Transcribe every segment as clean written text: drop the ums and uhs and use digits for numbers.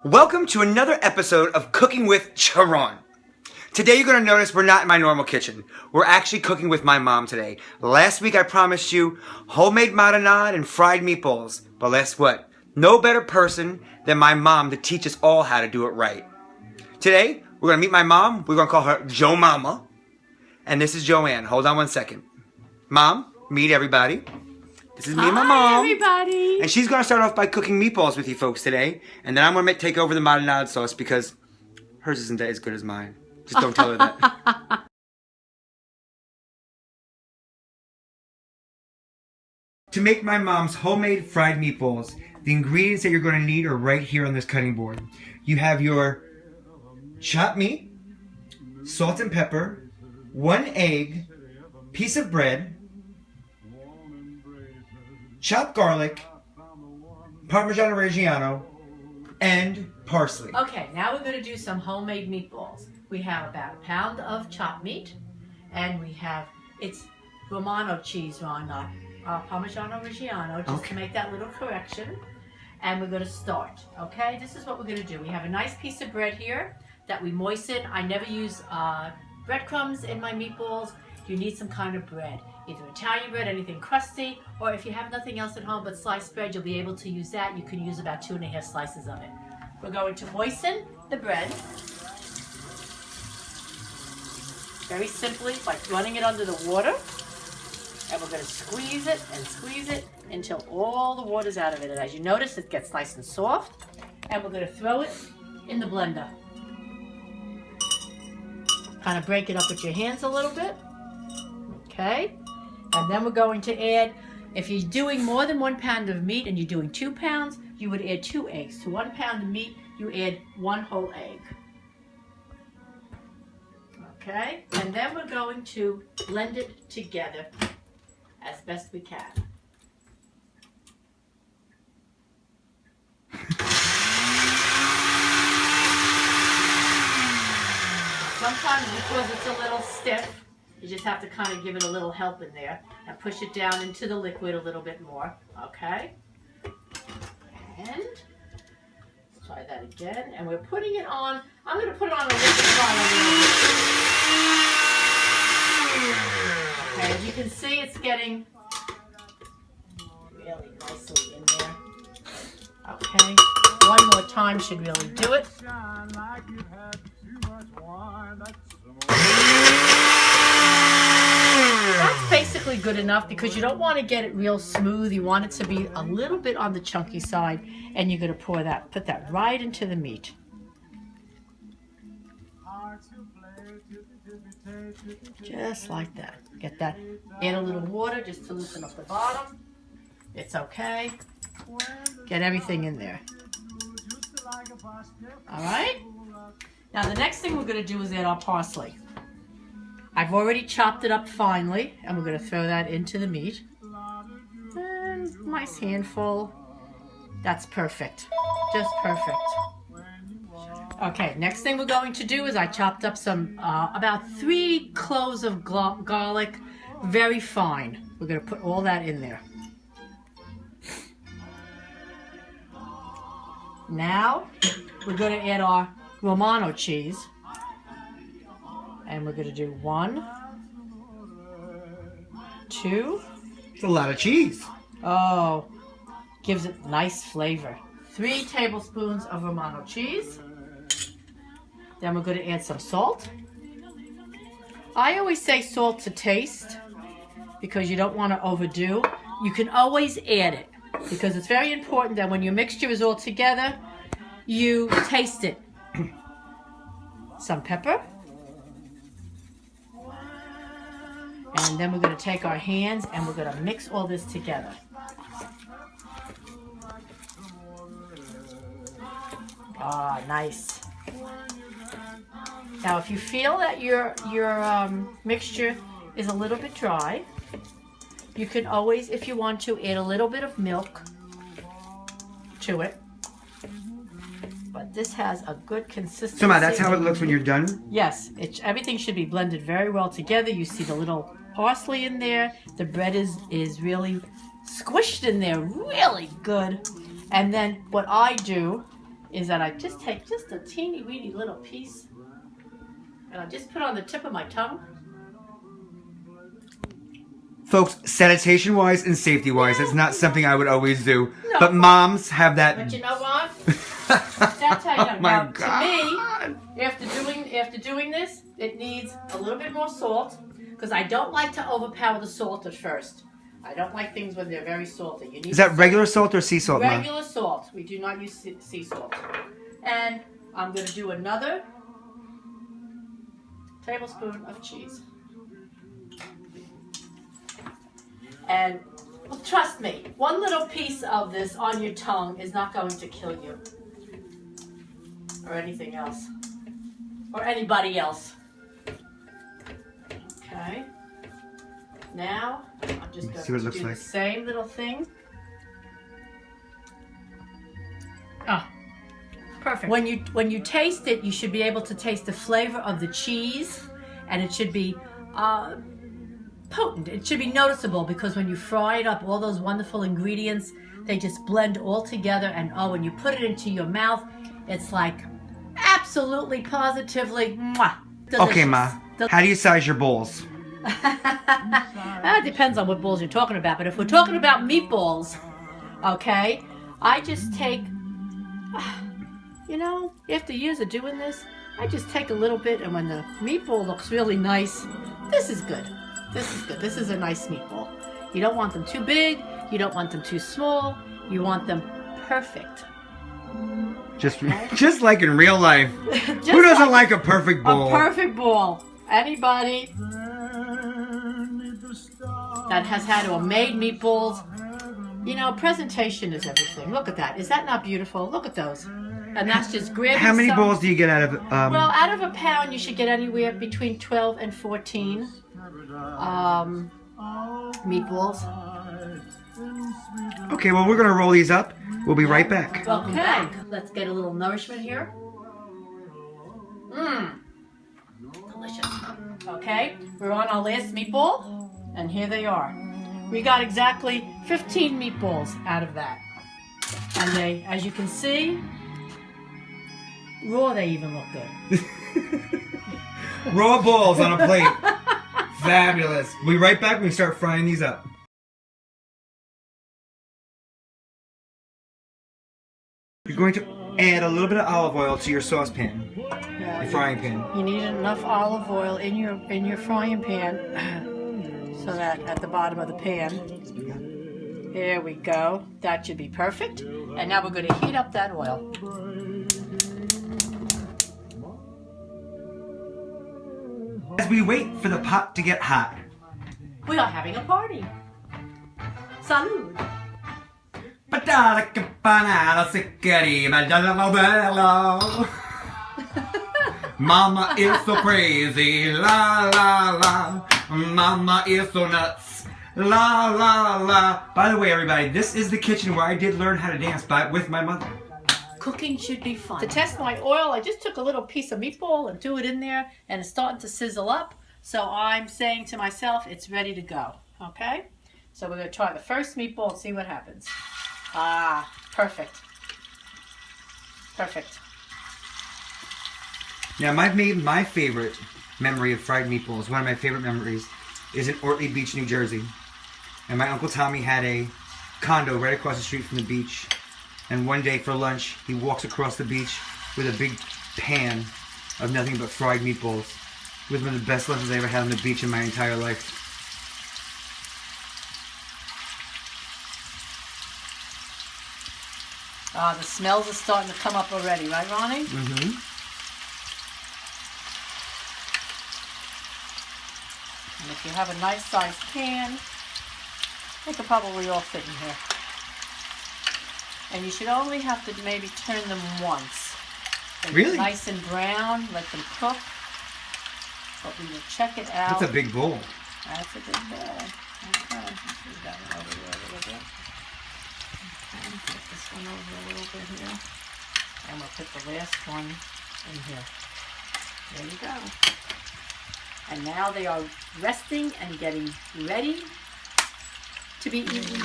Welcome to another episode of Cooking with Sharon. Today you're going to notice we're not in my normal kitchen. We're actually cooking with my mom today. Last week I promised you homemade marinara and fried meatballs. But guess what? No better person than my mom to teach us all how to do it right. Today we're going to meet my mom. We're going to call her Jo Mama. And this is Joanne. Hold on one second. Mom, meet everybody. This is me and my mom. Hi, everybody. And she's going to start off by cooking meatballs with you folks today. And then I'm going to take over the marinara sauce because hers isn't as good as mine. Just don't tell her that. To make my mom's homemade fried meatballs, the ingredients that you're going to need are right here on this cutting board. You have your chopped meat, salt and pepper, 1 egg, piece of bread, chopped garlic, Parmigiano Reggiano, and parsley. Okay, now we're going to do some homemade meatballs. We have about 1 pound of chopped meat, and we have, it's Romano cheese on Parmigiano Reggiano, just to make that little correction. And we're going to start, okay? This is what we're going to do. We have a nice piece of bread here that we moisten. I never use breadcrumbs in my meatballs. You need some kind of bread. Either Italian bread, anything crusty, or if you have nothing else at home but sliced bread, you'll be able to use that. You can use about 2½ slices of it. We're going to moisten the bread very simply by running it under the water. And we're going to squeeze it until all the water's out of it. And as you notice, it gets nice and soft. And we're going to throw it in the blender. Kind of break it up with your hands a little bit. Okay. And then we're going to add, if you're doing more than 1 pound of meat and you're doing 2 pounds, you would add 2 eggs. To 1 pound of meat, you add 1 whole egg. Okay, and then we're going to blend it together as best we can. Sometimes because it's a little stiff, you just have to kind of give it a little help in there and push it down into the liquid a little bit more, okay? And let's try that again. And we're putting it on, I'm going to put it on a liquid fire a little bit. Okay, as you can see, it's getting really nicely in there. Okay, one more time should really do it. That's basically good enough because you don't want to get it real smooth. You want it to be a little bit on the chunky side, and you're going to put that right into the meat. Just like that. Get that. Add a little water just to loosen up the bottom. It's okay. Get everything in there. All right. Now the next thing we're going to do is add our parsley. I've already chopped it up finely, and we're going to throw that into the meat. And nice handful. That's perfect. Just perfect. Okay, next thing we're going to do is I chopped up some, about 3 cloves of garlic, very fine. We're going to put all that in there. Now, we're going to add our Romano cheese. And we're going to do 1, 2. It's a lot of cheese. Oh, gives it nice flavor. 3 tablespoons of Romano cheese. Then we're going to add some salt. I always say salt to taste because you don't want to overdo. You can always add it because it's very important that when your mixture is all together, you taste it. Some pepper. And then we're going to take our hands and we're going to mix all this together. Ah, nice. Now, if you feel that your mixture is a little bit dry, you can always, if you want to, add a little bit of milk to it. But this has a good consistency. So, Ma, that's how it looks when you're done? Yes. Everything should be blended very well together. You see the little parsley in there. The bread is really squished in there. Really good. And then what I do is that I just take just a teeny weeny little piece and I just put on the tip of my tongue. Folks, sanitation-wise and safety-wise, it's not something I would always do. No. But moms have that. But you know what? That's how you Oh my now, God. to me, after doing this, it needs a little bit more salt because I don't like to overpower the salt at first. I don't like things when they're very salty. You need Is that regular salt or sea salt, Mom? regular salt. We do not use sea salt. And I'm going to do another tablespoon of cheese. And well, trust me, one little piece of this on your tongue is not going to kill you. Or anything else. Or anybody else. Okay. Now, I'm just going to do the same little thing. Ah, perfect. When you taste it, you should be able to taste the flavor of the cheese, and it should be potent. It should be noticeable because when you fry it up, all those wonderful ingredients, they just blend all together, and oh, when you put it into your mouth, it's like absolutely, positively, mwah, delicious. Okay, Ma. How do you size your bowls? It depends on what bowls you're talking about, but if we're talking about meatballs, okay, I just take, you know, after years of doing this, I just take a little bit, and when the meatball looks really nice, this is good. This is good. This is a nice meatball. You don't want them too big. You don't want them too small. You want them perfect. Just like in real life. Who doesn't like a perfect bowl? A perfect bowl. Anybody that has had homemade meatballs, you know, presentation is everything. Look at that. Is that not beautiful? Look at those. And that's just grabbing. How many bowls do you get out of? Well, out of a pound, you should get anywhere between 12 and 14 meatballs. Okay, well, we're going to roll these up. We'll be right back. Welcome back. Let's get a little nourishment here. Mmm. Delicious. Okay, we're on our last meatball, and here they are. We got exactly 15 meatballs out of that. And they, as you can see, raw, they even look good. Raw balls on a plate. Fabulous. We'll be right back when we start frying these up. You're going to add a little bit of olive oil to your saucepan, your frying pan. You need enough olive oil in your frying pan so that at the bottom of the pan. There we go. That should be perfect. And now we're going to heat up that oil. As we wait for the pot to get hot, we are having a party. Salud. Mama is so crazy, la la la. Mama is so nuts, la la la. By the way, everybody, this is the kitchen where I did learn how to dance with my mother. Cooking should be fun. To test my oil, I just took a little piece of meatball and threw it in there, and it's starting to sizzle up. So I'm saying to myself, it's ready to go. Okay? So we're going to try the first meatball and see what happens. Ah, perfect. Perfect. Now, my favorite memory of fried meatballs, one of my favorite memories, is in Ortley Beach, New Jersey. And my Uncle Tommy had a condo right across the street from the beach. And one day for lunch, he walks across the beach with a big pan of nothing but fried meatballs. It was one of the best lunches I ever had on the beach in my entire life. Ah, the smells are starting to come up already, right, Ronnie? Mm-hmm. And if you have a nice sized pan, they could probably all fit in here. And you should only have to maybe turn them once. Really? Nice and brown, let them cook. But we will check it out. That's a big bowl. That's a big bowl. Okay, move that one over there a little bit. Okay, put this one over a little bit here. And we'll put the last one in here. There you go. And now they are resting and getting ready to be eaten.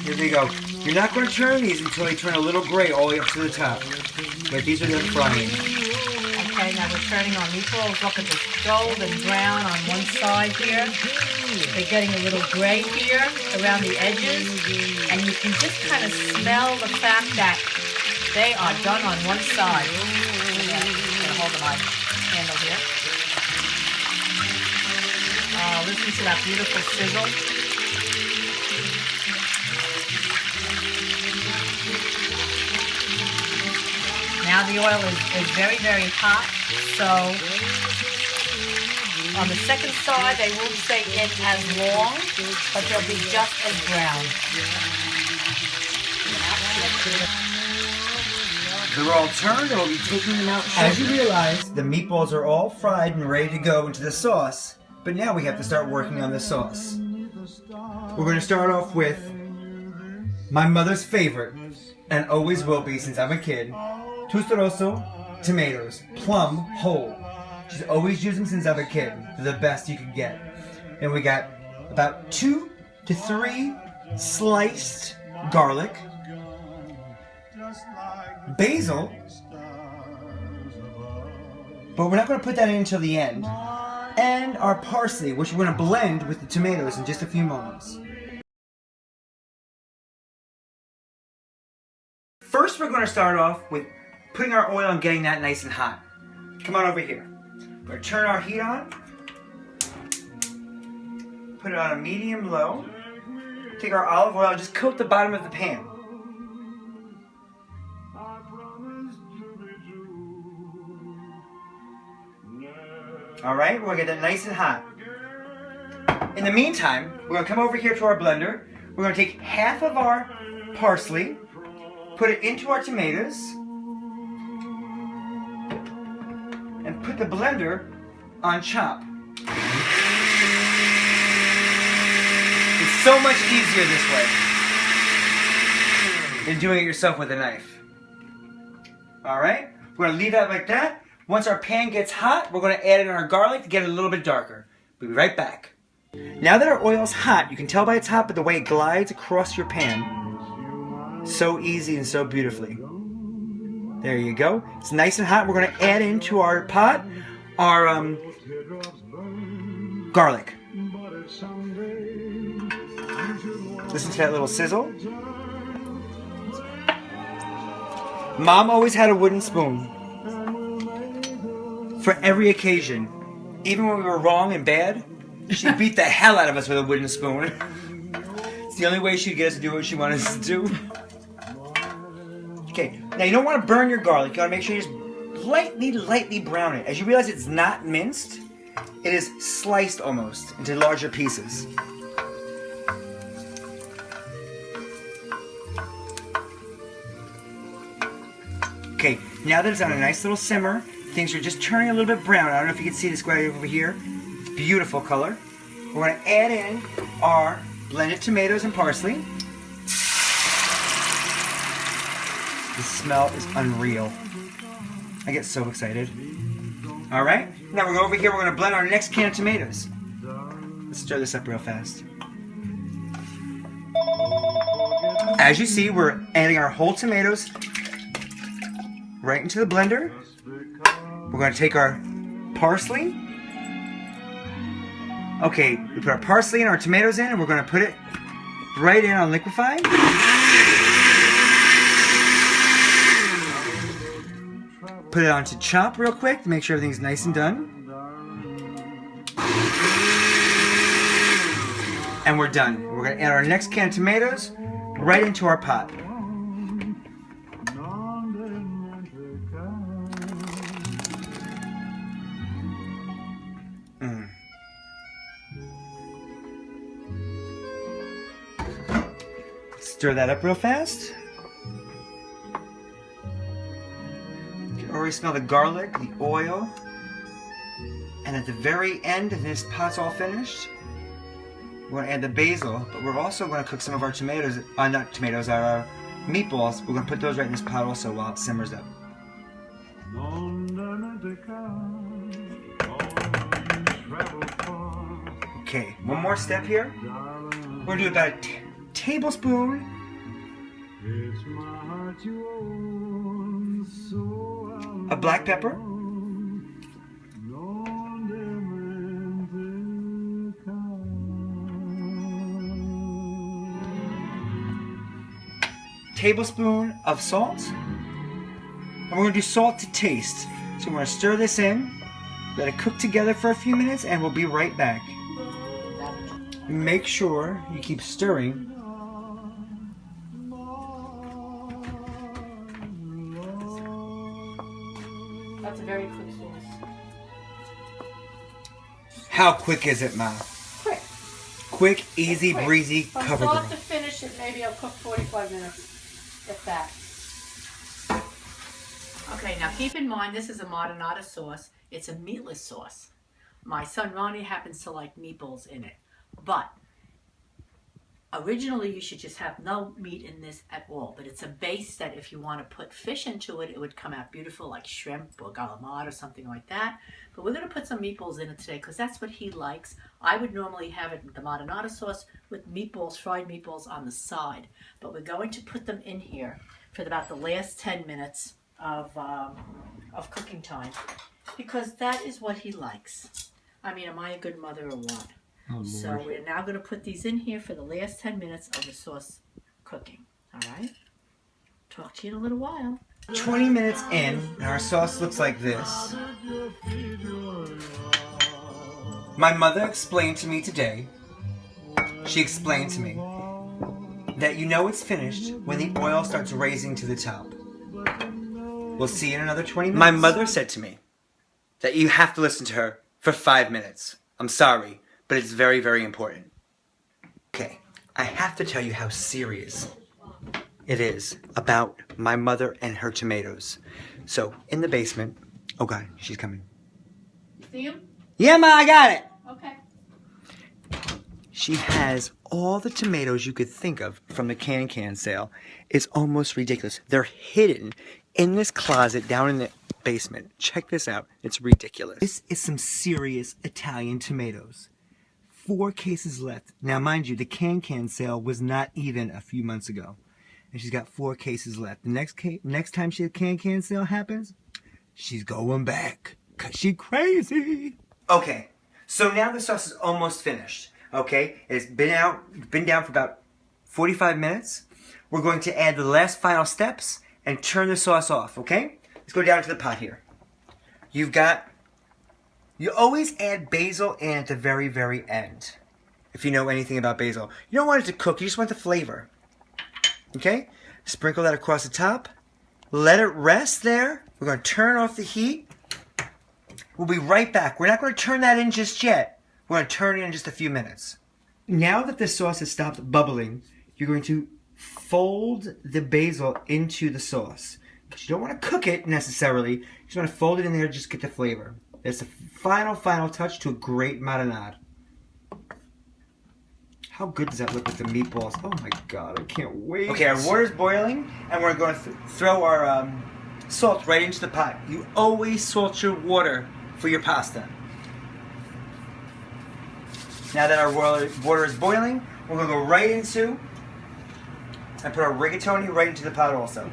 Here they go. You're not going to turn these until they turn a little gray all the way up to the top. But these are done frying. Okay, now we're turning our meatballs. Look at this golden brown on one side here. They're getting a little gray here around the edges. And you can just kind of smell the fact that they are done on one side. I'm going to hold my handle here. Listen to that beautiful sizzle. Now the oil is very, very hot, so on the second side they won't stay in as long, but they'll be just as brown. They're all turned and we'll be taking them out. As you realize, the meatballs are all fried and ready to go into the sauce, but now we have to start working on the sauce. We're going to start off with my mother's favorite, and always will be since I'm a kid. Tustaroso tomatoes, plum whole. She's always used them since I'm a kid. They're the best you can get. And we got about 2 to 3 sliced garlic, basil, but we're not going to put that in until the end, and our parsley, which we're going to blend with the tomatoes in just a few moments. First, we're going to start off with putting our oil and getting that nice and hot. Come on over here. We're going to turn our heat on. Put it on a medium-low. Take our olive oil and just coat the bottom of the pan. Alright, we're going to get that nice and hot. In the meantime, we're going to come over here to our blender. We're going to take half of our parsley, put it into our tomatoes, and put the blender on chop. It's so much easier this way than doing it yourself with a knife. Alright, we're going to leave that like that. Once our pan gets hot, we're going to add in our garlic to get it a little bit darker. We'll be right back. Now that our oil's hot, you can tell by it's hot, but the way it glides across your pan. So easy and so beautifully. There you go. It's nice and hot. We're going to add into our pot our garlic. Listen to that little sizzle. Mom always had a wooden spoon for every occasion. Even when we were wrong and bad, she beat the hell out of us with a wooden spoon. It's the only way she'd get us to do what she wanted us to do. Okay, now you don't want to burn your garlic. You want to make sure you just lightly brown it. As you realize it's not minced, it is sliced almost into larger pieces. Okay, now that it's on a nice little simmer, things are just turning a little bit brown. I don't know if you can see this right over here. It's beautiful color. We're going to add in our blended tomatoes and parsley. The smell is unreal. I get so excited. Alright, now we're going over here, we're going to blend our next can of tomatoes. Let's stir this up real fast. As you see, we're adding our whole tomatoes right into the blender. We're going to take our parsley. Okay, we put our parsley and our tomatoes in, and we're going to put it right in on liquefied. Put it onto chop real quick to make sure everything's nice and done. And we're done. We're going to add our next can of tomatoes right into our pot. Stir that up real fast. You can already smell the garlic, the oil. And at the very end, and this pot's all finished, we're going to add the basil, but we're also going to cook some of our tomatoes, not tomatoes, our meatballs. We're going to put those right in this pot also while it simmers up. Okay, one more step here. We're going to do about a tablespoon It's my heart you own, so A black pepper. Tablespoon of salt. And we're going to do salt to taste. So we're going to stir this in, let it cook together for a few minutes, and we'll be right back. Make sure you keep stirring. That's a very quick sauce. How quick is it, Ma? Quick. Quick, easy, Quick. breezy, From cover start girl. to finish it, maybe I'll cook 45 minutes, if that. Okay, now keep in mind this is a marinara sauce. It's a meatless sauce. My son Ronnie happens to like meatballs in it. But originally you should just have no meat in this at all. But it's a base that if you want to put fish into it, it would come out beautiful, like shrimp or galamad or something like that. But we're going to put some meatballs in it today because that's what he likes. I would normally have it with the marinara sauce with meatballs, fried meatballs on the side. But we're going to put them in here for about the last 10 minutes of cooking time because that is what he likes. I mean, am I a good mother or what? Oh, So Lord. we're now going to put these in here for the last 10 minutes of the sauce cooking. All right? Talk to you in a little while. 20 minutes in, and our sauce looks like this. My mother explained to me today, she explained to me, that you know it's finished when the oil starts raising to the top. We'll see you in another 20 minutes. My mother said to me that you have to listen to her for 5 minutes. I'm sorry, but it's very, very important. Okay, I have to tell you how serious it is about my mother and her tomatoes. So, in the basement, oh God, she's coming. See him? Yeah, Ma, I got it. Okay. She has all the tomatoes you could think of from the can sale. It's almost ridiculous. They're hidden in this closet down in the basement. Check this out. It's ridiculous. This is some serious Italian tomatoes. 4 cases left. Now, mind you, the can sale was not even a few months ago. And she's got 4 cases left. The next time the can sale happens, she's going back. Cause she crazy. Okay, so now the sauce is almost finished. Okay, it's been down for about 45 minutes. We're going to add the last final steps and turn the sauce off, okay? Let's go down to the pot here. You always add basil in at the very, very end. If you know anything about basil. You don't want it to cook, you just want the flavor. Okay? Sprinkle that across the top. Let it rest there. We're going to turn off the heat. We'll be right back. We're not going to turn that in just yet. We're going to turn it in just a few minutes. Now that the sauce has stopped bubbling, you're going to fold the basil into the sauce. But you don't want to cook it necessarily. You just want to fold it in there to just get the flavor. That's the final touch to a great marinara. How good does that look with the meatballs? Oh my God, I can't wait. Okay, our water's boiling, and we're going to throw our salt right into the pot. You always salt your water for your pasta. Now that our water is boiling, we're going to go right into and put our rigatoni right into the pot also.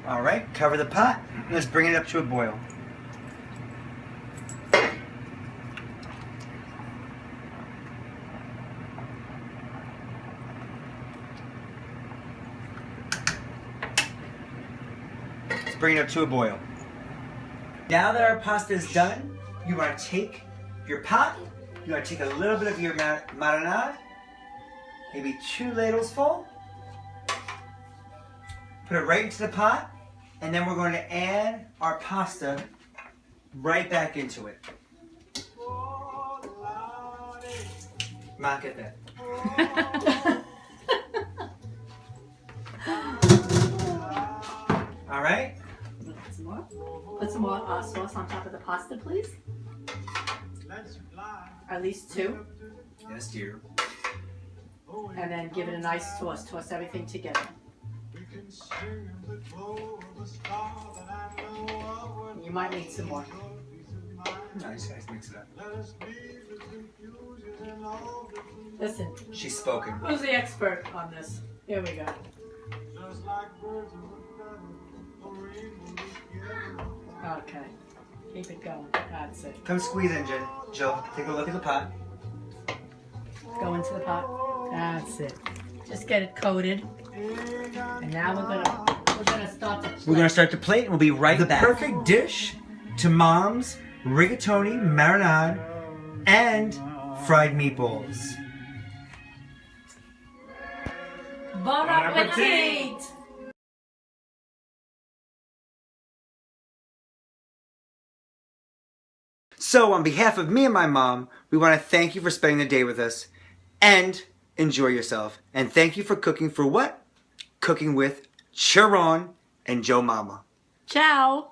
All right, cover the pot. Let's bring it up to a boil. Let's bring it up to a boil. Now that our pasta is done, you want to take your pot, you want to take a little bit of your marinara, maybe 2 ladles full, put it right into the pot, and then we're going to add our pasta right back into it. Ma, get that. All right. Put some more sauce on top of the pasta, please. At least 2. Yes, dear. And then give it a nice toss. Toss everything together. You might need some more. Nice, guys, mix it up. Listen, She's spoken. who's the expert on this? Here we go. Okay. Keep it going. That's it. Come squeeze in, Jill. Take a look at the pot. Go into the pot. That's it. Just get it coated. And now we're gonna start the plate. We're gonna start the plate and we'll be right back. The perfect dish to Mom's rigatoni, marinara, and fried meatballs. Bon appetit! So on behalf of me and my mom, we want to thank you for spending the day with us and enjoy yourself. And thank you for cooking for what? Cooking with Sharon and Joe Mama. Ciao!